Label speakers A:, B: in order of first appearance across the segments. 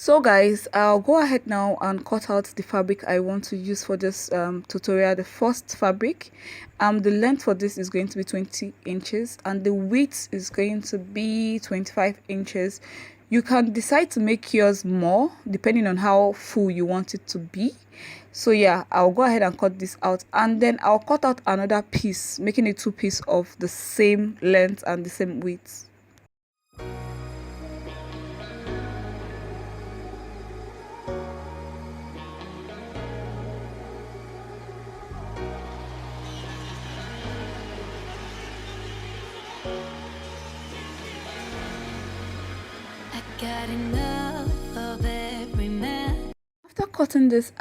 A: So guys, I'll go ahead now and cut out the fabric I want to use for this tutorial. The first fabric, the length for this is going to be 20 inches and the width is going to be 25 inches. You can decide to make yours more depending on how full you want it to be. So yeah, I'll go ahead and cut this out, and then I'll cut out another piece, making it two pieces of the same length and the same width.
B: Got enough of every man.
A: After cutting this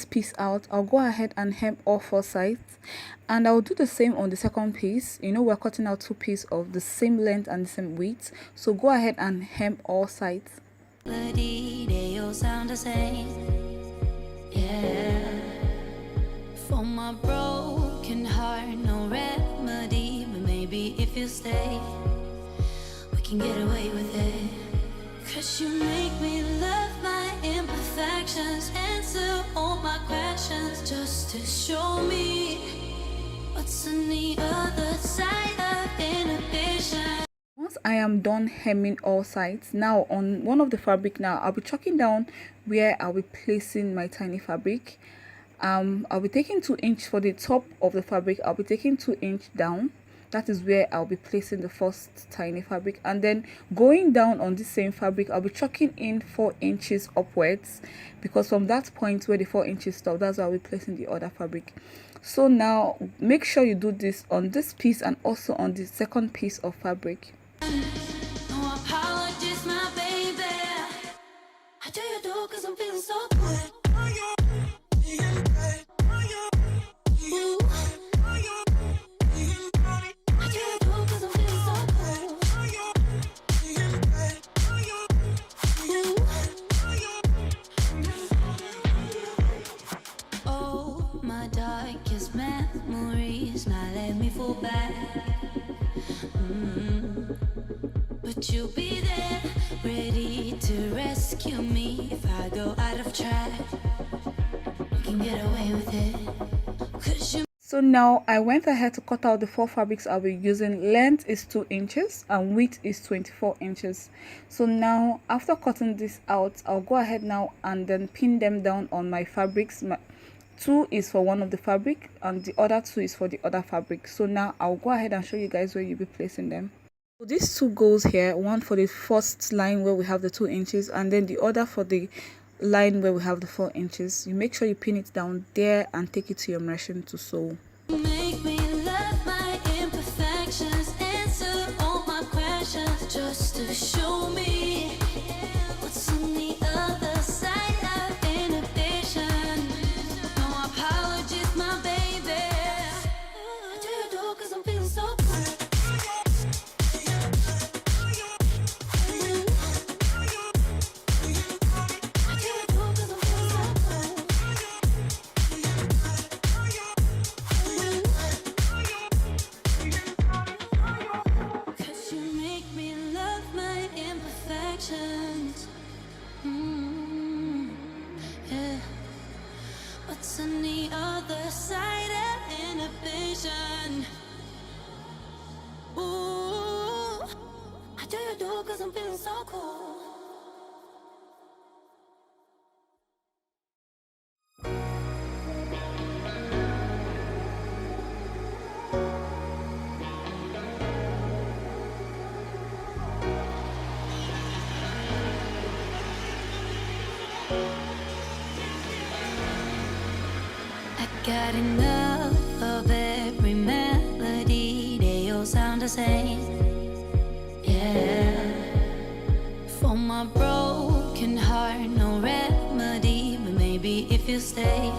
A: piece out, I'll go ahead and hem all four sides, and I'll do the same on the second piece. You know, we're cutting out two pieces of the same length and the same width, so go ahead and hem all sides.
B: They all sound the same. Yeah. For my broken heart, no remedy, but maybe if you stay, we can get away with it. 'Cause you make me love my imperfections, answer all my questions, just to show me what's on the other side of inhibition.
A: Once I am done hemming all sides, now on one of the fabric, now I'll be chalking down where I'll be placing my tiny fabric. I'll be taking 2 inches for the top of the fabric. I'll be taking 2 inches down. That is where I'll be placing the first tiny fabric, and then going down on the same fabric, I'll be chalking in 4 inches upwards, because from that point where the 4 inches stop, that's where I'll be placing the other fabric. So now make sure you do this on this piece and also on the second piece of fabric.
B: No apologies, my baby. How do you do? 'Cause I'm feeling so good. Memories now let me fall back. But you'll be there, ready to rescue me if I go out of track. You can get away with it. 'Cause you.
A: So now I went ahead to cut out the 4 fabrics I'll be using. Length is 2 inches and width is 24 inches. So now after cutting this out, I'll go ahead now and then pin them down on my fabrics. 2 is for one of the fabric and the other 2 is for the other fabric. So now I'll go ahead and show you guys where you'll be placing them. So these 2 goes here, one for the first line where we have the 2 inches, and then the other for the line where we have the 4 inches. You make sure you pin it down there and take it to your machine to sew.
B: Make me love my imperfections, answer all my questions, just to show me what's on the other side of inhibition. No apologies, my baby. How do you do? 'Cause I'm feeling so good. What's on the other side of inhibition? Ooh, how do you do? 'Cause I'm feeling so cool. Got enough of every melody, they all sound the same. Yeah. For my broken heart, no remedy, but maybe if you stay,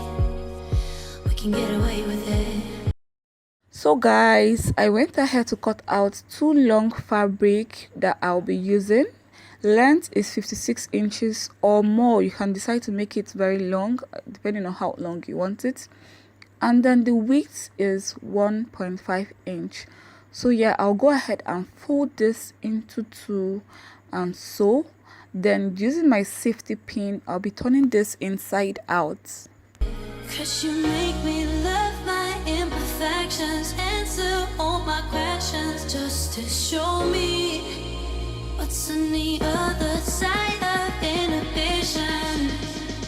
B: we can get away with it.
A: So guys, I went ahead to cut out 2 long fabric that I'll be using. Length is 56 inches or more. You can decide to make it very long depending on how long you want it, and then the width is 1.5 inch. So yeah, I'll go ahead and fold this into 2 and sew. Then using my safety pin, I'll be turning this inside out.
B: 'Cause you make me love my imperfections, answer all my questions, just to show me what's on the other side of inhibition.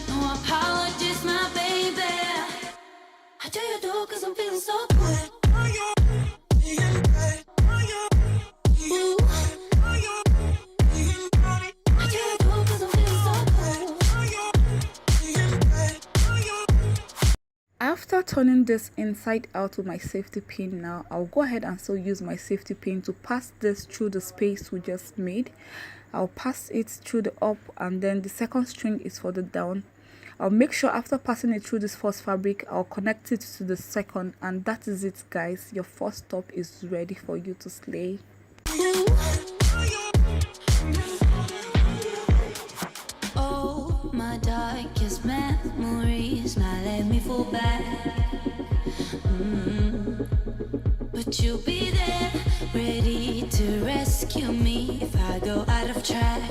B: No apologies, my baby. How do you do? 'Cause I'm feeling so good. Ooh. How do you do? 'Cause I'm feeling so good.
A: After turning this inside out with my safety pin, now I'll go ahead and still use my safety pin to pass this through the space we just made. I'll pass it through the up, and then the second string is for the down. I'll make sure after passing it through this first fabric, I'll connect it to the second, and that is it, guys. Your first top is ready for you to slay.
B: Oh, my darkest memories, now let me fall back. But you'll be there, ready to rescue me if I go out of track.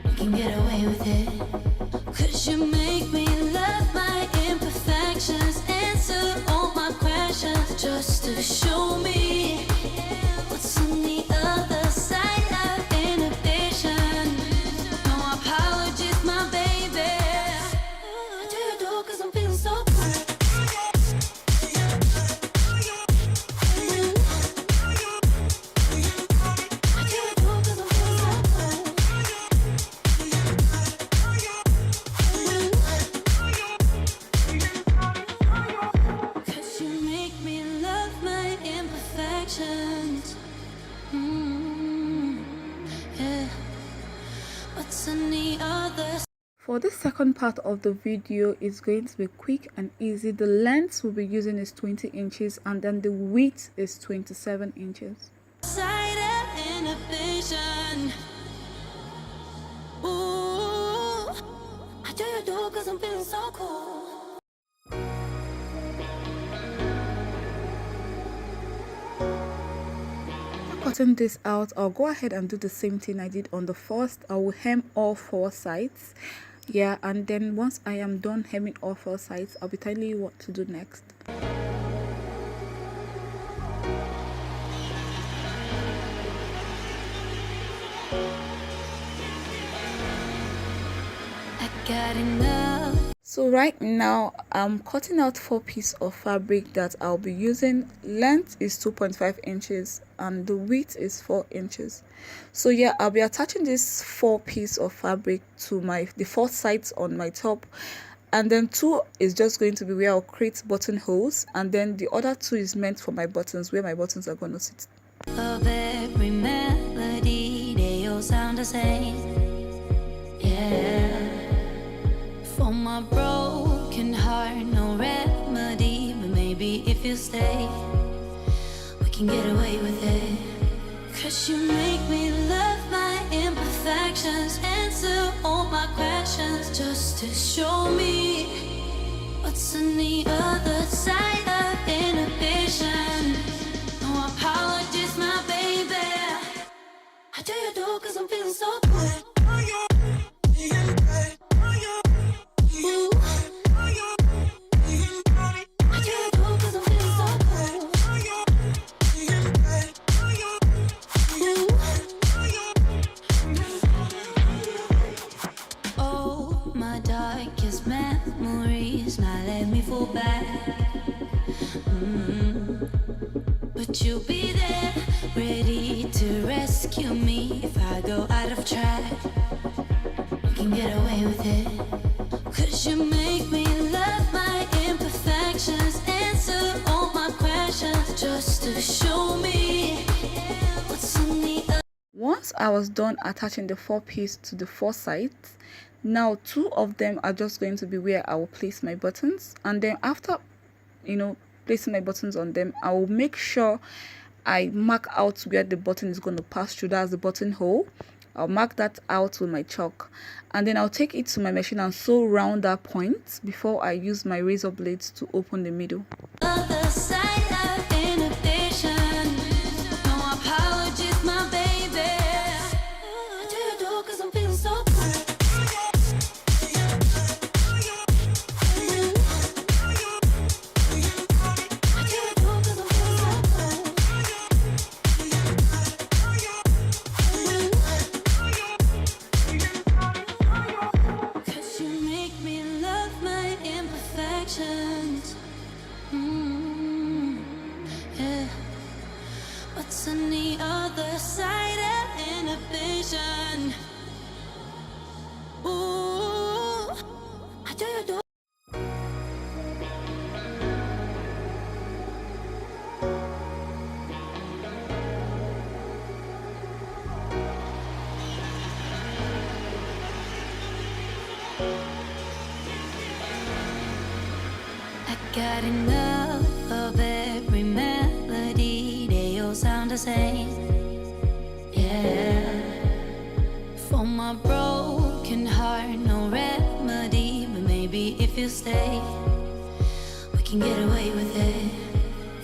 B: You can get away with it. 'Cause you make me love my imperfections, answer all my questions, just to show me what's on the other side of inhibition. No apologies, my baby. How do you do? 'Cause I'm feeling so good. How do you do? 'Cause I'm feeling so good. 'Cause you make me love my imperfections. Yeah. What's on the other?
A: For this second part of the video, is going to be quick and easy. The length we'll be using is 20 inches, and then the width is 27 inches.
B: Side of inhibition. Ooh, how do you do? 'Cause I'm feeling so cool.
A: Cutting this out, I'll go ahead and do the same thing I did on the first. I will hem all four sides, yeah, and then once I am done hemming all four sides, I'll be telling you what to do next.
B: I got enough.
A: So right now I'm cutting out 4 pieces of fabric that I'll be using. Length is 2.5 inches and the width is 4 inches. So yeah, I'll be attaching this 4 pieces of fabric to the 4 sides on my top, and then 2 is just going to be where I'll create buttonholes, and then the other 2 is meant for my buttons, where my buttons are going to sit.
B: Of every melody, they all sound the same. Yeah. For my broken heart, no remedy, but maybe if you stay, we can get away with it. 'Cause you make me love my imperfections, answer all my questions, just to show me what's on the other side of inhibition. No apologies, my baby. How do you do? 'Cause I'm feeling so good. Ooh. How do you do? 'Cause I'm feeling so good. Ooh. Oh, my darkest memories, now let me fall back. But you'll be there, ready to rescue me if I go out of track. You can get away with it. 'Cause you make me love my imperfections, answer all my questions, just to show me what's on the other.
A: Once I was done attaching the 4 pieces to the 4 sides, now 2 of them are just going to be where I will place my buttons, and then after placing my buttons on them, I will make sure I mark out where the button is going to pass through. That's the buttonhole. I'll mark that out with my chalk, and then I'll take it to my machine and sew round that point before I use my razor blades to open the middle.
B: Other side of inhibition. No apologies, my baby. How do you do? 'Cause I'm feeling I got enough of every melody, they all sound the same. Yeah. For my broken heart, no remedy, but maybe if you stay, we can get away with it.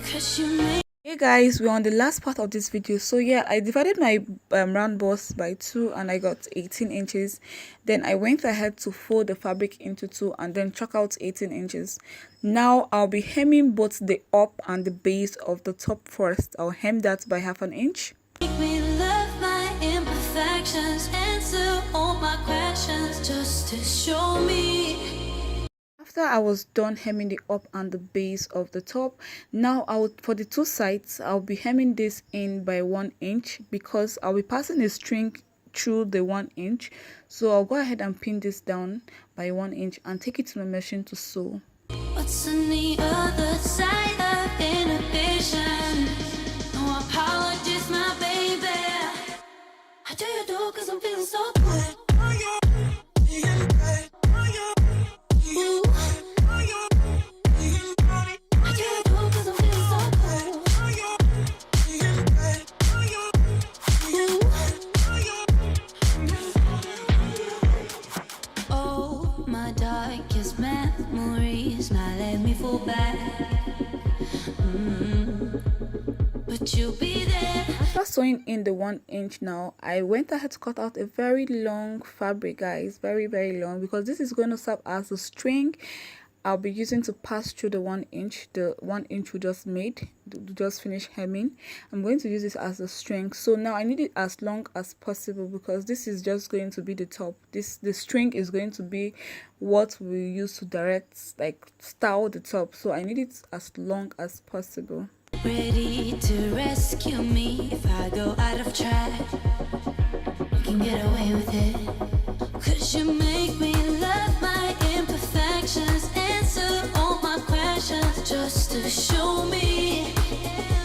B: 'Cause you make
A: Hey guys, we're on the last part of this video. So yeah, I divided my round bust by 2 and I got 18 inches. Then I went ahead to fold the fabric into 2 and then chalk out 18 inches. Now I'll be hemming both the up and the base of the top first. I'll hem that by 1/2 inch.
B: me love my imperfections, answer all my questions just to show me.
A: After I was done hemming the up and the base of the top, now for the 2 sides, I'll be hemming this in by 1 inch because I'll be passing a string through the 1 inch. So I'll go ahead and pin this down by 1 inch and take it to my machine to sew.
B: What's on the other side of inhibition? No apologies, my baby. I do you do 'cause I'm feeling so good. Ooh. Back. But you'll be there.
A: After sewing in the 1 inch now, I went ahead to cut out a very long fabric, guys, very long, because this is going to serve as a string I'll be using to pass through the 1 inch, we just made, just finished hemming. I'm going to use this as a string. So now I need it as long as possible because this is just going to be the top. The string is going to be what we use to direct, like style the top. So I need it as long as possible.
B: Ready to rescue me if I go out of track. You can get away with it. 'Cause you make me love my imperfections, answer all my questions just to show me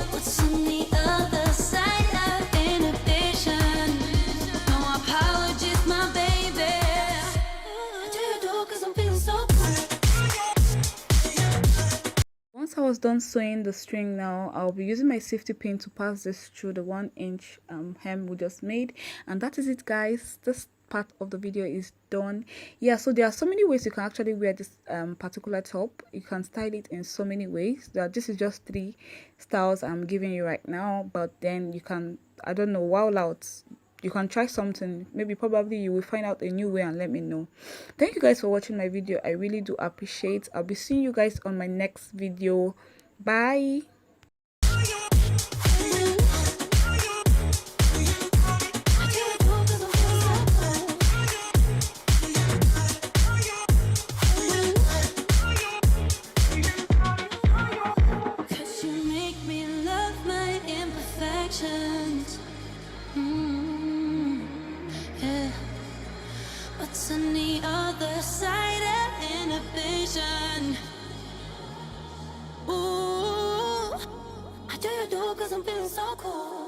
B: what's on the other side of inhibition. No apologies, my baby. I do 'cause I'm feeling so good.
A: Once I was done sewing the string, now I'll be using my safety pin to pass this through the 1 inch hem we just made. And that is it, guys. This part of the video is done. Yeah, so there are so many ways you can actually wear this particular top. You can style it in so many ways. This is just 3 styles I'm giving you right now, but then you can, I don't know, wow out. You can try something. Maybe probably you will find out a new way and let me know. Thank you guys for watching my video. I really do appreciate. I'll be seeing you guys on my next video. Bye.
B: What's on the other side of inhibition? Ooh, I do 'cause I'm feeling so cool.